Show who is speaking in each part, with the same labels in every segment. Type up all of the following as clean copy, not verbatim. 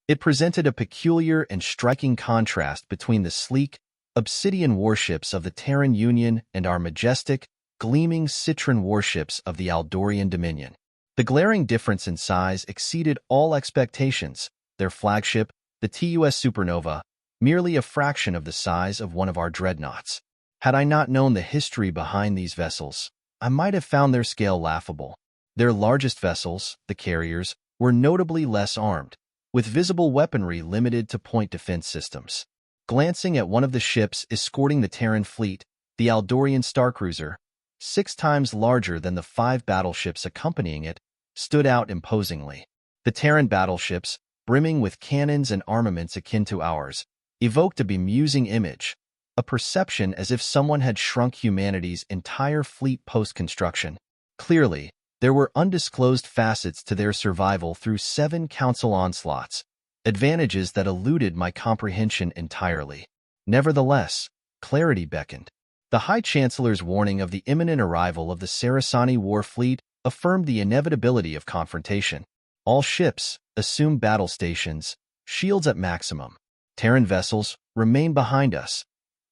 Speaker 1: It presented a peculiar and striking contrast between the sleek, obsidian warships of the Terran Union and our majestic, gleaming citron warships of the Aldorian Dominion. The glaring difference in size exceeded all expectations, their flagship, the TUS Supernova, merely a fraction of the size of one of our dreadnoughts. Had I not known the history behind these vessels, I might have found their scale laughable. Their largest vessels, the carriers, were notably less armed, with visible weaponry limited to point defense systems. Glancing at one of the ships escorting the Terran fleet, the Aldorian Starcruiser, 6 times larger than the 5 battleships accompanying it, stood out imposingly. The Terran battleships, brimming with cannons and armaments akin to ours, evoked a bemusing image, a perception as if someone had shrunk humanity's entire fleet post-construction. Clearly, there were undisclosed facets to their survival through 7 Council onslaughts, advantages that eluded my comprehension entirely. Nevertheless, clarity beckoned. The High Chancellor's warning of the imminent arrival of the Sarasani war fleet affirmed the inevitability of confrontation. All ships, assume battle stations, shields at maximum. Terran vessels, remain behind us.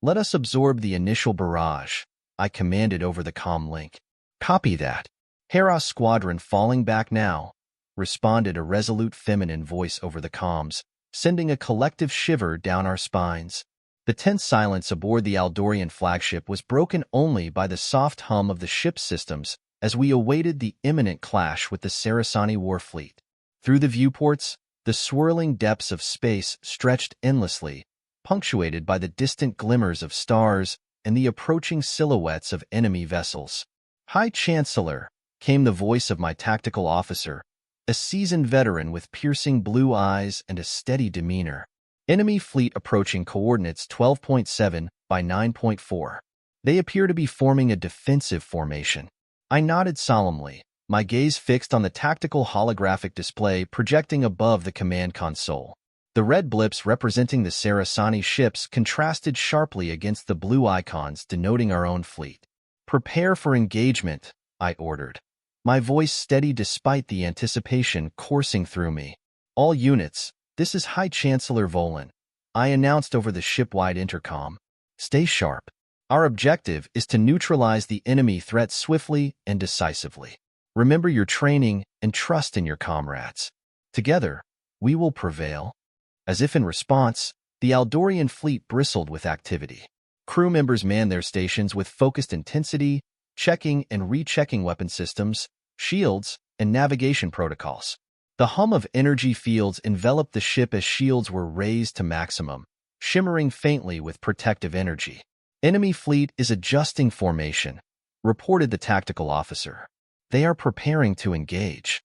Speaker 1: Let us absorb the initial barrage, I commanded over the comm link. Copy that. Hera squadron falling back now, responded a resolute feminine voice over the comms, sending a collective shiver down our spines. The tense silence aboard the Aldorian flagship was broken only by the soft hum of the ship's systems as we awaited the imminent clash with the Sarasani war fleet. Through the viewports, the swirling depths of space stretched endlessly, punctuated by the distant glimmers of stars and the approaching silhouettes of enemy vessels. High Chancellor, came the voice of my tactical officer, a seasoned veteran with piercing blue eyes and a steady demeanor. Enemy fleet approaching coordinates 12.7 by 9.4. They appear to be forming a defensive formation. I nodded solemnly, my gaze fixed on the tactical holographic display projecting above the command console. The red blips representing the Sarasani ships contrasted sharply against the blue icons denoting our own fleet. Prepare for engagement, I ordered. My voice steady despite the anticipation coursing through me. All units, this is High Chancellor Volan, I announced over the ship-wide intercom. Stay sharp. Our objective is to neutralize the enemy threat swiftly and decisively. Remember your training and trust in your comrades. Together, we will prevail. As if in response, the Aldorian fleet bristled with activity. Crew members manned their stations with focused intensity, checking and rechecking weapon systems, shields, and navigation protocols. The hum of energy fields enveloped the ship as shields were raised to maximum, shimmering faintly with protective energy. Enemy fleet is adjusting formation, reported the tactical officer. They are preparing to engage.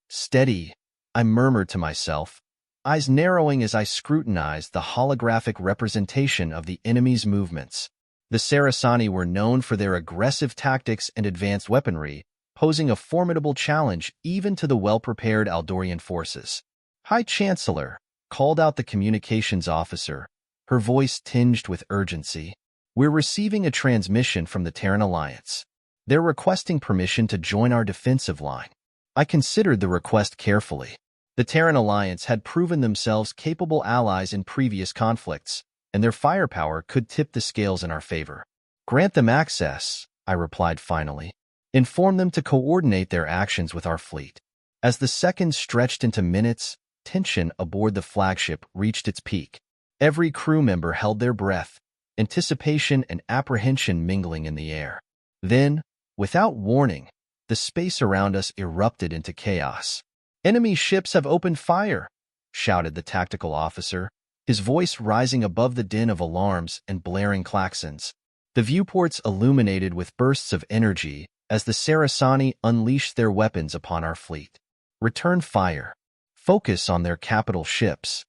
Speaker 1: Steady, I murmured to myself, eyes narrowing as I scrutinized the holographic representation of the enemy's movements. The Sarasani were known for their aggressive tactics and advanced weaponry, posing a formidable challenge even to the well-prepared Aldorian forces. High Chancellor, called out the communications officer, her voice tinged with urgency. We're receiving a transmission from the Terran Alliance. They're requesting permission to join our defensive line. I considered the request carefully. The Terran Alliance had proven themselves capable allies in previous conflicts, and their firepower could tip the scales in our favor. Grant them access, I replied finally. Inform them to coordinate their actions with our fleet. As the seconds stretched into minutes, tension aboard the flagship reached its peak. Every crew member held their breath, anticipation and apprehension mingling in the air. Then, without warning, the space around us erupted into chaos. Enemy ships have opened fire, shouted the tactical officer, his voice rising above the din of alarms and blaring klaxons. The viewports illuminated with bursts of energy as the Sarasani unleashed their weapons upon our fleet. Return fire. Focus on their capital ships,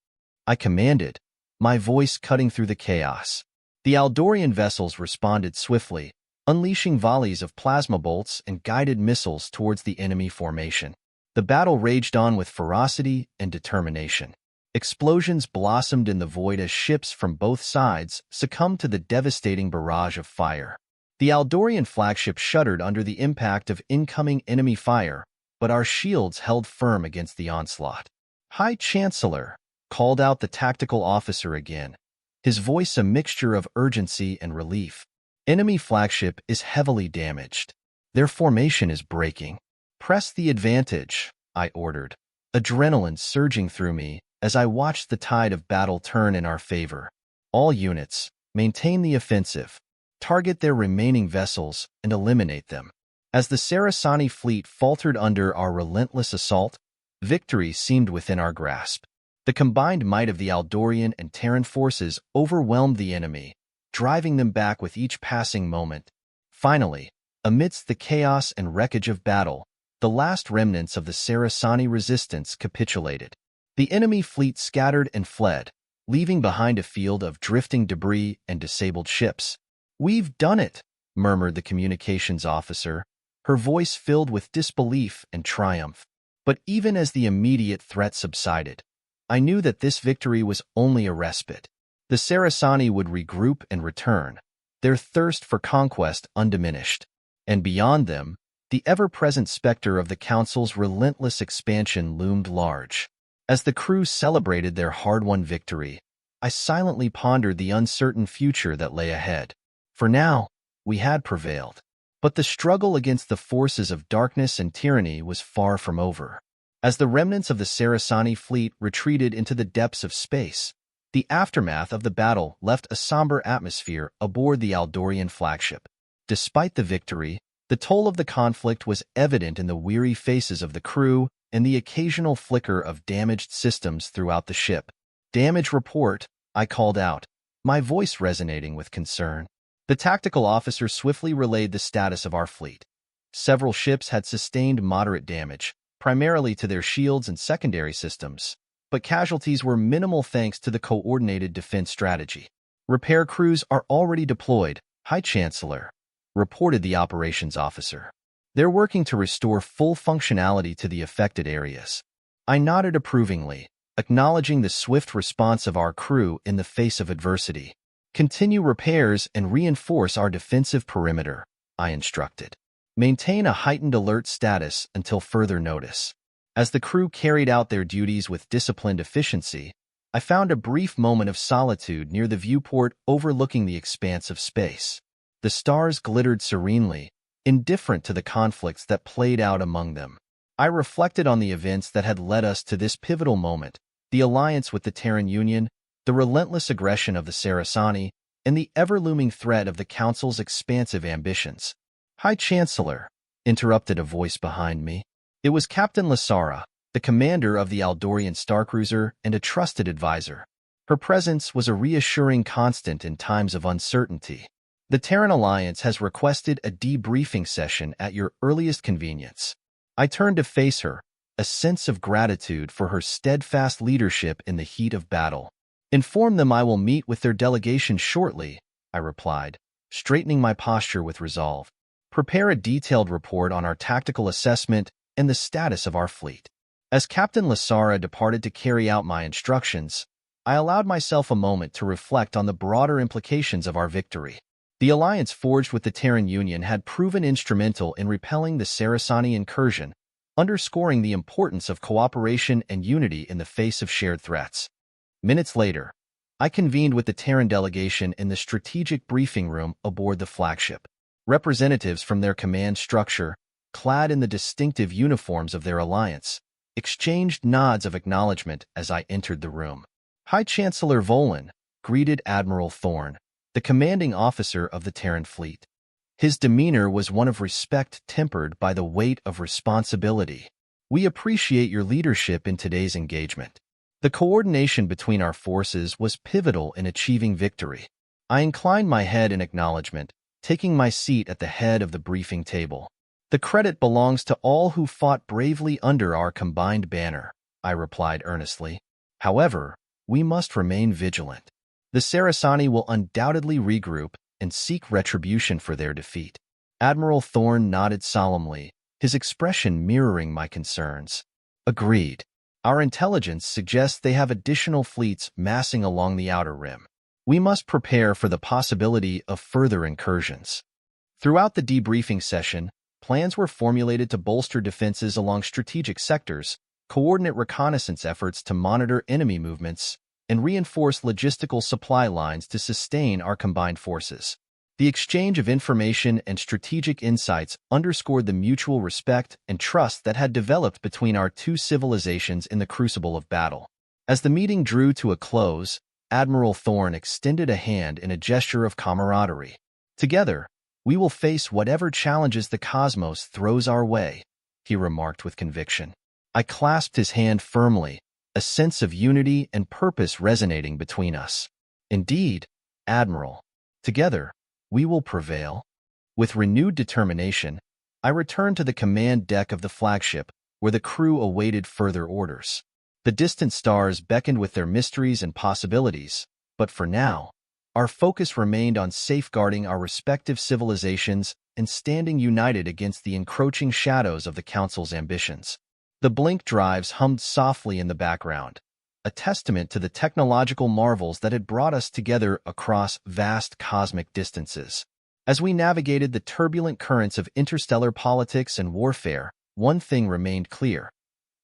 Speaker 1: I commanded, my voice cutting through the chaos. The Aldorian vessels responded swiftly, unleashing volleys of plasma bolts and guided missiles towards the enemy formation. The battle raged on with ferocity and determination. Explosions blossomed in the void as ships from both sides succumbed to the devastating barrage of fire. The Aldorian flagship shuddered under the impact of incoming enemy fire, but our shields held firm against the onslaught. High Chancellor, called out the tactical officer again, his voice a mixture of urgency and relief. Enemy flagship is heavily damaged. Their formation is breaking. Press the advantage, I ordered, adrenaline surging through me as I watched the tide of battle turn in our favor. All units, maintain the offensive. Target their remaining vessels and eliminate them. As the Sarasani fleet faltered under our relentless assault, victory seemed within our grasp. The combined might of the Aldorian and Terran forces overwhelmed the enemy, driving them back with each passing moment. Finally, amidst the chaos and wreckage of battle, the last remnants of the Sarasani resistance capitulated. The enemy fleet scattered and fled, leaving behind a field of drifting debris and disabled ships. "We've done it," murmured the communications officer, her voice filled with disbelief and triumph. But even as the immediate threat subsided, I knew that this victory was only a respite. The Sarasani would regroup and return, their thirst for conquest undiminished. And beyond them, the ever-present specter of the Council's relentless expansion loomed large. As the crew celebrated their hard-won victory, I silently pondered the uncertain future that lay ahead. For now, we had prevailed. But the struggle against the forces of darkness and tyranny was far from over. As the remnants of the Sarasani fleet retreated into the depths of space, the aftermath of the battle left a somber atmosphere aboard the Aldorian flagship. Despite the victory, the toll of the conflict was evident in the weary faces of the crew and the occasional flicker of damaged systems throughout the ship. "Damage report," I called out, my voice resonating with concern. The tactical officer swiftly relayed the status of our fleet. Several ships had sustained moderate damage, primarily to their shields and secondary systems, but casualties were minimal thanks to the coordinated defense strategy. "Repair crews are already deployed, High Chancellor," reported the operations officer. "They're working to restore full functionality to the affected areas." I nodded approvingly, acknowledging the swift response of our crew in the face of adversity. "Continue repairs and reinforce our defensive perimeter," I instructed. "Maintain a heightened alert status until further notice." As the crew carried out their duties with disciplined efficiency, I found a brief moment of solitude near the viewport overlooking the expanse of space. The stars glittered serenely, indifferent to the conflicts that played out among them. I reflected on the events that had led us to this pivotal moment: the alliance with the Terran Union, the relentless aggression of the Sarasani, and the ever-looming threat of the Council's expansive ambitions. "High Chancellor," interrupted a voice behind me. It was Captain Lasara, the commander of the Aldorian starcruiser and a trusted advisor. Her presence was a reassuring constant in times of uncertainty. "The Terran Alliance has requested a debriefing session at your earliest convenience." I turned to face her, a sense of gratitude for her steadfast leadership in the heat of battle. "Inform them I will meet with their delegation shortly," I replied, straightening my posture with resolve. "Prepare a detailed report on our tactical assessment and the status of our fleet." As Captain Lasara departed to carry out my instructions, I allowed myself a moment to reflect on the broader implications of our victory. The alliance forged with the Terran Union had proven instrumental in repelling the Sarasani incursion, underscoring the importance of cooperation and unity in the face of shared threats. Minutes later, I convened with the Terran delegation in the strategic briefing room aboard the flagship. Representatives from their command structure, clad in the distinctive uniforms of their alliance, exchanged nods of acknowledgement as I entered the room. High Chancellor Volan greeted Admiral Thorne, the commanding officer of the Terran fleet. His demeanor was one of respect tempered by the weight of responsibility. "We appreciate your leadership in today's engagement." The coordination between our forces was pivotal in achieving victory. I inclined my head in acknowledgement, taking my seat at the head of the briefing table. "The credit belongs to all who fought bravely under our combined banner," I replied earnestly. "However, we must remain vigilant. The Sarasani will undoubtedly regroup and seek retribution for their defeat." Admiral Thorne nodded solemnly, his expression mirroring my concerns. "Agreed. Our intelligence suggests they have additional fleets massing along the outer rim. We must prepare for the possibility of further incursions." Throughout the debriefing session, plans were formulated to bolster defenses along strategic sectors, coordinate reconnaissance efforts to monitor enemy movements, and reinforce logistical supply lines to sustain our combined forces. The exchange of information and strategic insights underscored the mutual respect and trust that had developed between our two civilizations in the crucible of battle. As the meeting drew to a close, Admiral Thorne extended a hand in a gesture of camaraderie. "Together, we will face whatever challenges the cosmos throws our way," he remarked with conviction. I clasped his hand firmly, a sense of unity and purpose resonating between us. "Indeed, Admiral. Together, we will prevail." With renewed determination, I returned to the command deck of the flagship, where the crew awaited further orders. The distant stars beckoned with their mysteries and possibilities, but for now, our focus remained on safeguarding our respective civilizations and standing united against the encroaching shadows of the Council's ambitions. The blink drives hummed softly in the background, a testament to the technological marvels that had brought us together across vast cosmic distances. As we navigated the turbulent currents of interstellar politics and warfare, one thing remained clear.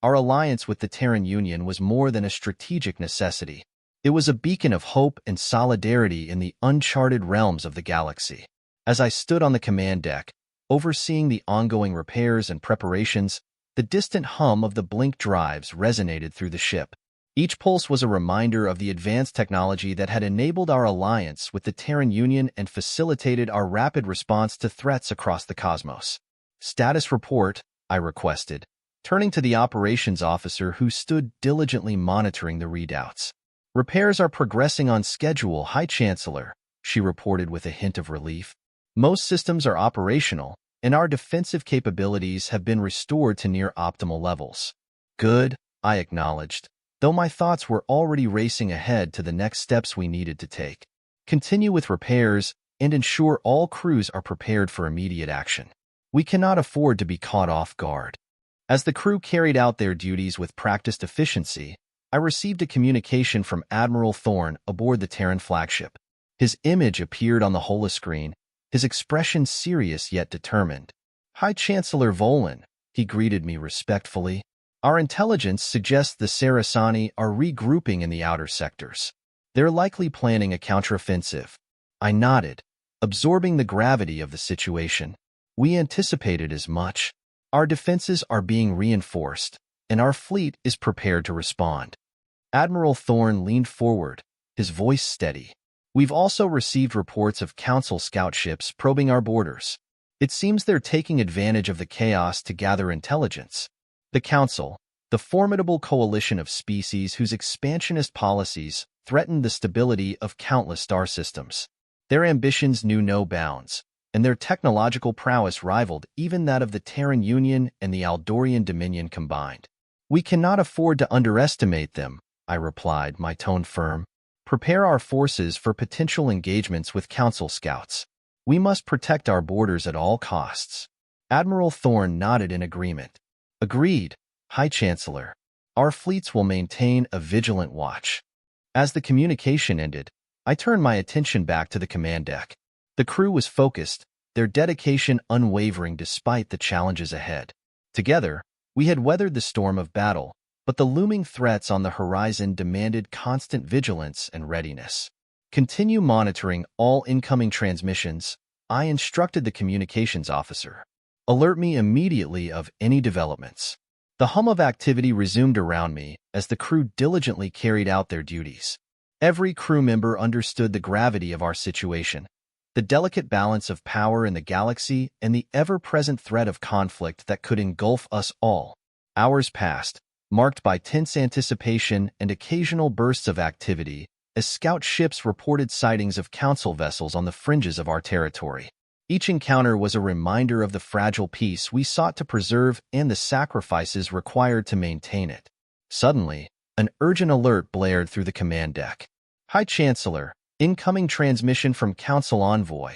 Speaker 1: Our alliance with the Terran Union was more than a strategic necessity. It was a beacon of hope and solidarity in the uncharted realms of the galaxy. As I stood on the command deck, overseeing the ongoing repairs and preparations, the distant hum of the blink drives resonated through the ship. Each pulse was a reminder of the advanced technology that had enabled our alliance with the Terran Union and facilitated our rapid response to threats across the cosmos. "Status report," I requested, turning to the operations officer who stood diligently monitoring the readouts. "Repairs are progressing on schedule, High Chancellor," she reported with a hint of relief. "Most systems are operational, and our defensive capabilities have been restored to near optimal levels." "Good," I acknowledged, though my thoughts were already racing ahead to the next steps we needed to take. "Continue with repairs and ensure all crews are prepared for immediate action. We cannot afford to be caught off guard." As the crew carried out their duties with practiced efficiency, I received a communication from Admiral Thorne aboard the Terran flagship. His image appeared on the holoscreen, his expression serious yet determined. "High Chancellor Volan," he greeted me respectfully. "Our intelligence suggests the Sarasani are regrouping in the outer sectors. They're likely planning a counteroffensive." I nodded, absorbing the gravity of the situation. "We anticipated as much. Our defenses are being reinforced, and our fleet is prepared to respond." Admiral Thorne leaned forward, his voice steady. "We've also received reports of Council scout ships probing our borders. It seems they're taking advantage of the chaos to gather intelligence." The Council, the formidable coalition of species whose expansionist policies threatened the stability of countless star systems. Their ambitions knew no bounds, and their technological prowess rivaled even that of the Terran Union and the Aldorian Dominion combined. "We cannot afford to underestimate them," I replied, my tone firm. "Prepare our forces for potential engagements with Council scouts. We must protect our borders at all costs." Admiral Thorne nodded in agreement. "Agreed, High Chancellor. Our fleets will maintain a vigilant watch." As the communication ended, I turned my attention back to the command deck. The crew was focused, their dedication unwavering despite the challenges ahead. Together, we had weathered the storm of battle, but the looming threats on the horizon demanded constant vigilance and readiness. "Continue monitoring all incoming transmissions," I instructed the communications officer. "Alert me immediately of any developments." The hum of activity resumed around me as the crew diligently carried out their duties. Every crew member understood the gravity of our situation, the delicate balance of power in the galaxy, and the ever-present threat of conflict that could engulf us all. Hours passed, marked by tense anticipation and occasional bursts of activity, as scout ships reported sightings of Council vessels on the fringes of our territory. Each encounter was a reminder of the fragile peace we sought to preserve and the sacrifices required to maintain it. Suddenly, an urgent alert blared through the command deck. "High Chancellor, incoming transmission from Council Envoy,"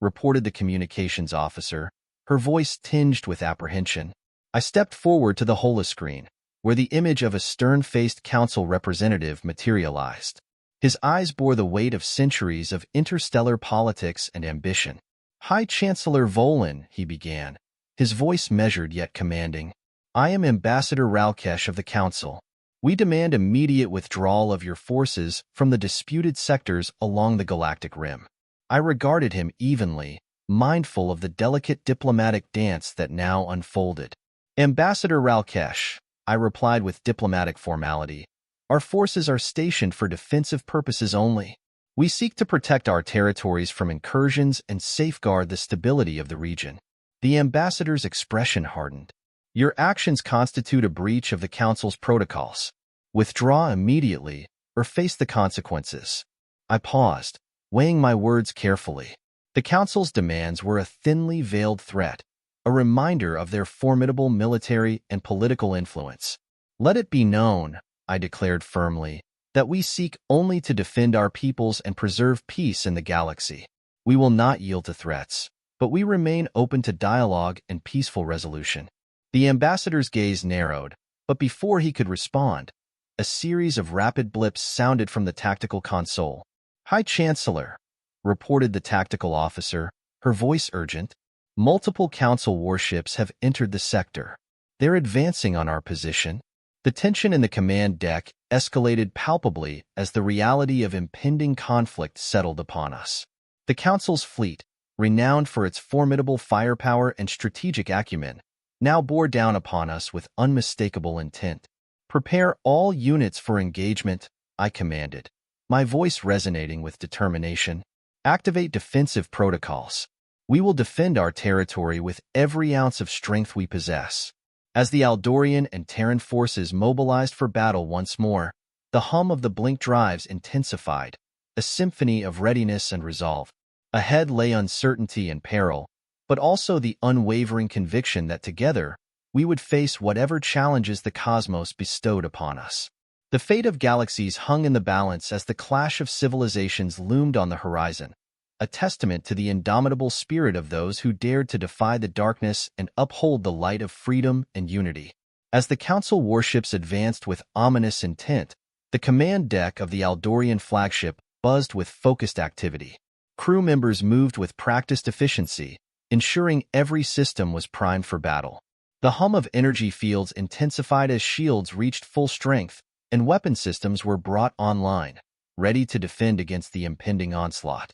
Speaker 1: reported the communications officer, her voice tinged with apprehension. I stepped forward to the holoscreen, where the image of a stern-faced Council representative materialized. His eyes bore the weight of centuries of interstellar politics and ambition. "High Chancellor Volan," he began, his voice measured yet commanding. I am Ambassador Ralkesh of the Council. We demand immediate withdrawal of your forces from the disputed sectors along the galactic rim. I regarded him evenly, mindful of the delicate diplomatic dance that now unfolded. Ambassador Ralkesh, I replied with diplomatic formality, our forces are stationed for defensive purposes only. We seek to protect our territories from incursions and safeguard the stability of the region. The ambassador's expression hardened. Your actions constitute a breach of the Council's protocols. Withdraw immediately or face the consequences. I paused, weighing my words carefully. The Council's demands were a thinly veiled threat, a reminder of their formidable military and political influence. Let it be known, I declared firmly, that we seek only to defend our peoples and preserve peace in the galaxy. We will not yield to threats, but we remain open to dialogue and peaceful resolution. The ambassador's gaze narrowed, but before he could respond, a series of rapid blips sounded from the tactical console. Hi, Chancellor, reported the tactical officer, her voice urgent. Multiple Council warships have entered the sector. They're advancing on our position. The tension in the command deck escalated palpably as the reality of impending conflict settled upon us. The Council's fleet, renowned for its formidable firepower and strategic acumen, now bore down upon us with unmistakable intent. Prepare all units for engagement, I commanded, my voice resonating with determination. Activate defensive protocols. We will defend our territory with every ounce of strength we possess. As the Aldorian and Terran forces mobilized for battle once more, the hum of the blink drives intensified, a symphony of readiness and resolve. Ahead lay uncertainty and peril, but also the unwavering conviction that together we would face whatever challenges the cosmos bestowed upon us. The fate of galaxies hung in the balance as the clash of civilizations loomed on the horizon, a testament to the indomitable spirit of those who dared to defy the darkness and uphold the light of freedom and unity. As the Council warships advanced with ominous intent, the command deck of the Aldorian flagship buzzed with focused activity. Crew members moved with practiced efficiency, ensuring every system was primed for battle. The hum of energy fields intensified as shields reached full strength, and weapon systems were brought online, ready to defend against the impending onslaught.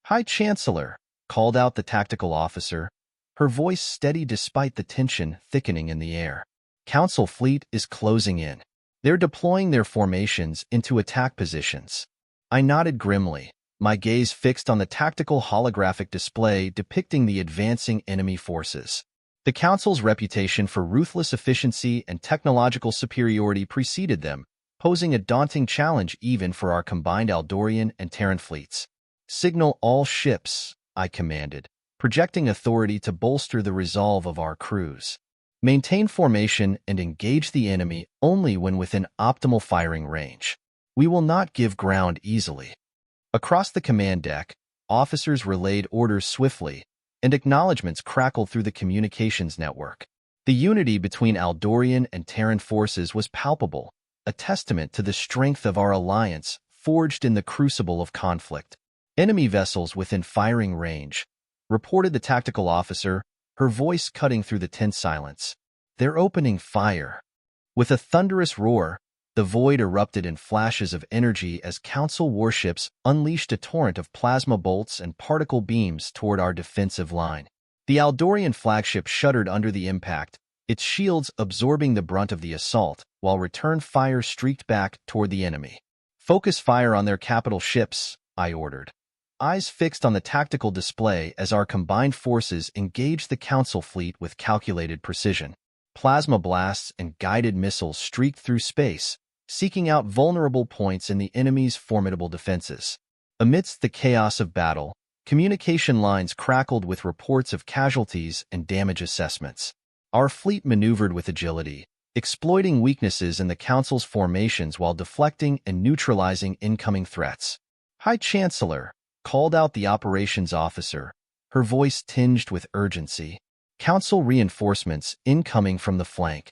Speaker 1: Hi, Chancellor, called out the tactical officer, her voice steady despite the tension thickening in the air. Council fleet is closing in. They're deploying their formations into attack positions. I nodded grimly, my gaze fixed on the tactical holographic display depicting the advancing enemy forces. The Council's reputation for ruthless efficiency and technological superiority preceded them, posing a daunting challenge even for our combined Aldorian and Terran fleets. Signal all ships, I commanded, projecting authority to bolster the resolve of our crews. Maintain formation and engage the enemy only when within optimal firing range. We will not give ground easily. Across the command deck, officers relayed orders swiftly, and acknowledgments crackled through the communications network. The unity between Aldorian and Terran forces was palpable, a testament to the strength of our alliance forged in the crucible of conflict. Enemy vessels within firing range, reported the tactical officer, her voice cutting through the tense silence. They're opening fire. With a thunderous roar, the void erupted in flashes of energy as Council warships unleashed a torrent of plasma bolts and particle beams toward our defensive line. The Aldorian flagship shuddered under the impact, its shields absorbing the brunt of the assault, while return fire streaked back toward the enemy. Focus fire on their capital ships, I ordered. Eyes fixed on the tactical display as our combined forces engaged the Council fleet with calculated precision. Plasma blasts and guided missiles streaked through space, seeking out vulnerable points in the enemy's formidable defenses. Amidst the chaos of battle, communication lines crackled with reports of casualties and damage assessments. Our fleet maneuvered with agility, exploiting weaknesses in the Council's formations while deflecting and neutralizing incoming threats. Hi, Chancellor, called out the operations officer, her voice tinged with urgency. Council reinforcements incoming from the flank.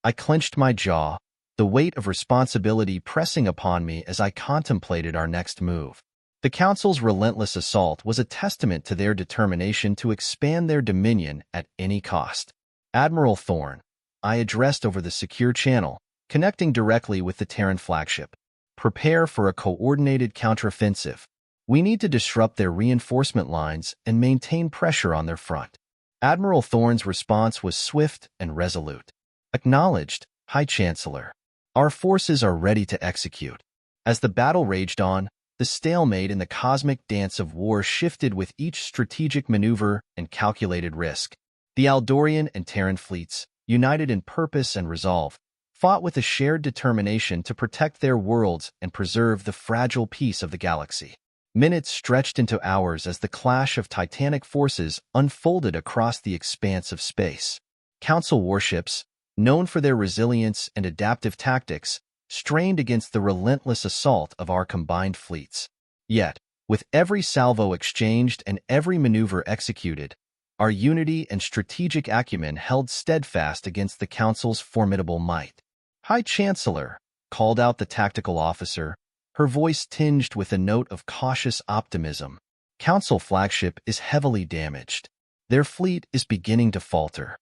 Speaker 1: I clenched my jaw, the weight of responsibility pressing upon me as I contemplated our next move. The Council's relentless assault was a testament to their determination to expand their dominion at any cost. Admiral Thorne, I addressed over the secure channel, connecting directly with the Terran flagship. Prepare for a coordinated counteroffensive. We need to disrupt their reinforcement lines and maintain pressure on their front. Admiral Thorne's response was swift and resolute. Acknowledged, High Chancellor. Our forces are ready to execute. As the battle raged on, the stalemate in the cosmic dance of war shifted with each strategic maneuver and calculated risk. The Aldorian and Terran fleets, united in purpose and resolve, fought with a shared determination to protect their worlds and preserve the fragile peace of the galaxy. Minutes stretched into hours as the clash of titanic forces unfolded across the expanse of space. Council warships, known for their resilience and adaptive tactics, strained against the relentless assault of our combined fleets. Yet, with every salvo exchanged and every maneuver executed, our unity and strategic acumen held steadfast against the Council's formidable might. High Chancellor, called out the tactical officer, her voice tinged with a note of cautious optimism. Council flagship is heavily damaged. Their fleet is beginning to falter.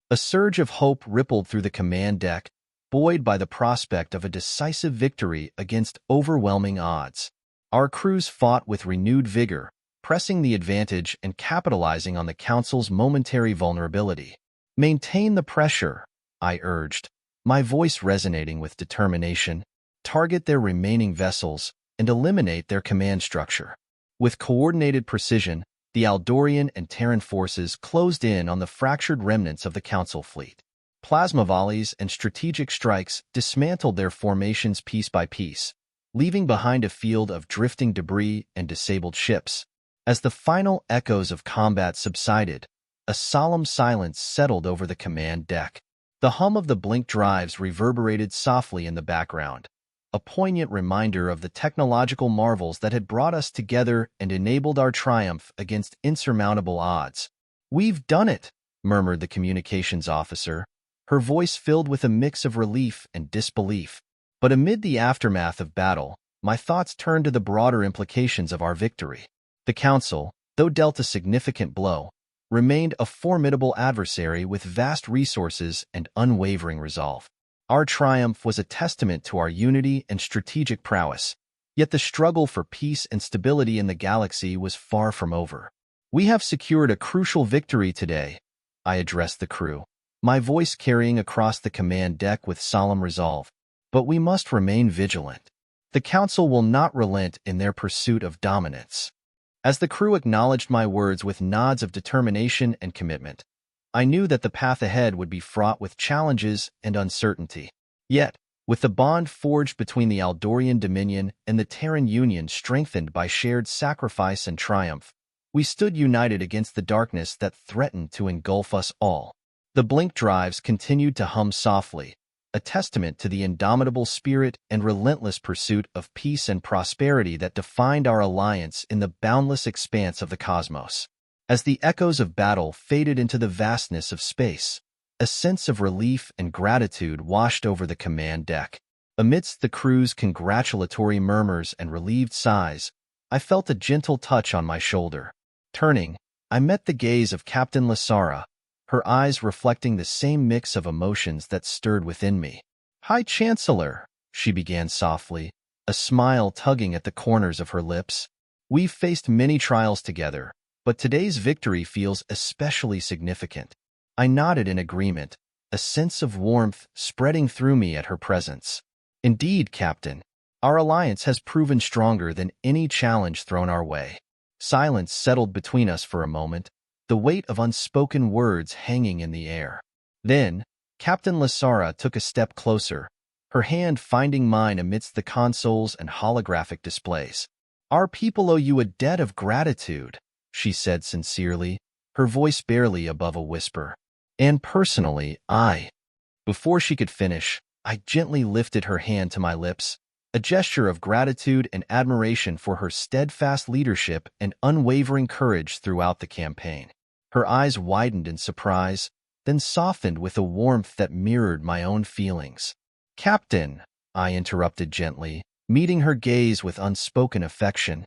Speaker 1: A surge of hope rippled through the command deck, buoyed by the prospect of a decisive victory against overwhelming odds. Our crews fought with renewed vigor, pressing the advantage and capitalizing on the Council's momentary vulnerability. Maintain the pressure, I urged, my voice resonating with determination. Target their remaining vessels and eliminate their command structure. With coordinated precision, the Aldorian and Terran forces closed in on the fractured remnants of the Council fleet. Plasma volleys and strategic strikes dismantled their formations piece by piece, leaving behind a field of drifting debris and disabled ships. As the final echoes of combat subsided, a solemn silence settled over the command deck. The hum of the blink drives reverberated softly in the background, a poignant reminder of the technological marvels that had brought us together and enabled our triumph against insurmountable odds. "We've done it," murmured the communications officer, her voice filled with a mix of relief and disbelief. But amid the aftermath of battle, my thoughts turned to the broader implications of our victory. The Council, though dealt a significant blow, remained a formidable adversary with vast resources and unwavering resolve. Our triumph was a testament to our unity and strategic prowess, yet the struggle for peace and stability in the galaxy was far from over. "We have secured a crucial victory today," I addressed the crew, my voice carrying across the command deck with solemn resolve. "But we must remain vigilant. The Council will not relent in their pursuit of dominance." As the crew acknowledged my words with nods of determination and commitment, I knew that the path ahead would be fraught with challenges and uncertainty. Yet, with the bond forged between the Aldorian Dominion and the Terran Union strengthened by shared sacrifice and triumph, we stood united against the darkness that threatened to engulf us all. The blink drives continued to hum softly, a testament to the indomitable spirit and relentless pursuit of peace and prosperity that defined our alliance in the boundless expanse of the cosmos. As the echoes of battle faded into the vastness of space, a sense of relief and gratitude washed over the command deck. Amidst the crew's congratulatory murmurs and relieved sighs, I felt a gentle touch on my shoulder. Turning, I met the gaze of Captain Lasara, her eyes reflecting the same mix of emotions that stirred within me. "High Chancellor," she began softly, a smile tugging at the corners of her lips. "We've faced many trials together, but today's victory feels especially significant." I nodded in agreement, a sense of warmth spreading through me at her presence. "Indeed, Captain, our alliance has proven stronger than any challenge thrown our way." Silence settled between us for a moment, the weight of unspoken words hanging in the air. Then, Captain Lasara took a step closer, her hand finding mine amidst the consoles and holographic displays. "Our people owe you a debt of gratitude," she said sincerely, her voice barely above a whisper. "And personally, Before she could finish, I gently lifted her hand to my lips, a gesture of gratitude and admiration for her steadfast leadership and unwavering courage throughout the campaign. Her eyes widened in surprise, then softened with a warmth that mirrored my own feelings. "Captain," I interrupted gently, meeting her gaze with unspoken affection.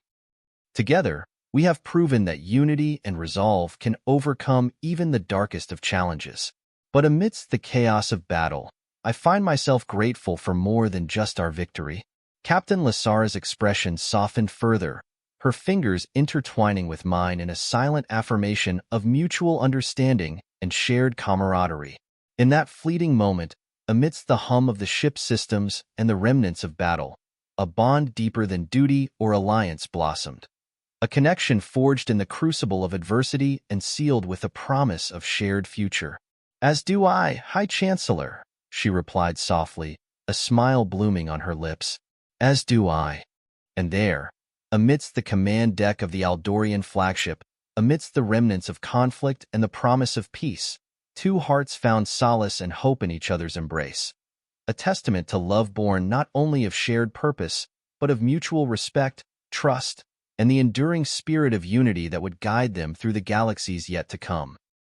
Speaker 1: "Together, we have proven that unity and resolve can overcome even the darkest of challenges. But amidst the chaos of battle, I find myself grateful for more than just our victory. Captain Lasara's expression softened further, her fingers intertwining with mine in a silent affirmation of mutual understanding and shared camaraderie. In that fleeting moment, amidst the hum of the ship's systems and the remnants of battle, a bond deeper than duty or alliance blossomed. A connection forged in the crucible of adversity and sealed with a promise of shared future. "As do I, High Chancellor," she replied softly, a smile blooming on her lips. "As do I." And there, amidst the command deck of the Aldorian flagship, amidst the remnants of conflict and the promise of peace, two hearts found solace and hope in each other's embrace. A testament to love born not only of shared purpose, but of mutual respect, trust, and the enduring spirit of unity that would guide them through the galaxies yet to come.